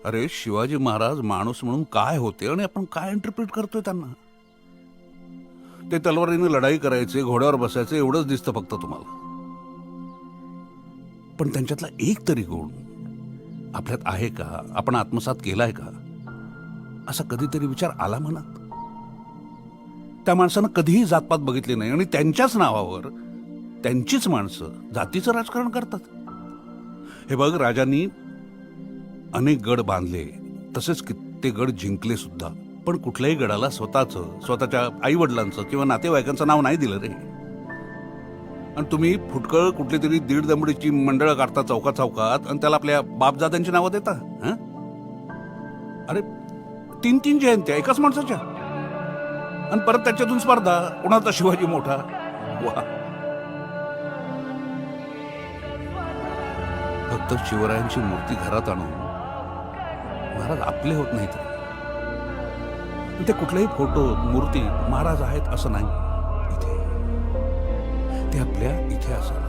अरे शिवाजी महाराज माणूस म्हणून काय होते आणि आपण काय इंटरप्रिट करतोय त्यांना? ते तलवारीने लढाई करायचे, घोड्यावर बसायचे एवढंच दिसतं फक्त तुम्हाला. पण त्यांच्यातला एक तरी गुण आपल्यात आहे का? आपण आत्मसात केलाय का? असा कधीतरी विचार आला मनात? त्या माणसानं कधीही जातपात बघितली नाही आणि त्यांच्याच नावावर त्यांचीच माणसं जातीचं राजकारण करतात. हे बघ, राजांनी अनेक गड बांधले, तसेच कित्येक गड जिंकले सुद्धा, पण कुठल्याही गडाला स्वतःच्या आई वडिलांचं किंवा नातेवाईकांचं नाव नाही दिलं रे. आणि तुम्ही फुटकळ कुठली तरी दीड दमडीची मंडळं काढता चौकात चौकात आणि त्याला आपल्या बापजाद्यांची नावं देता. अरे 3-3 जयंत्या एकाच माणसाच्या, आणि परत त्याच्यातून स्पर्धा, कुणाचा शिवाजी मोठा. वा, फक्त शिवरायांची मूर्ती घरात आणून महाराज आपले होत नाहीत. ते कुठलेही फोटो मूर्ती महाराज आहेत असं नाही. इथे ते आपल्या इथे असायला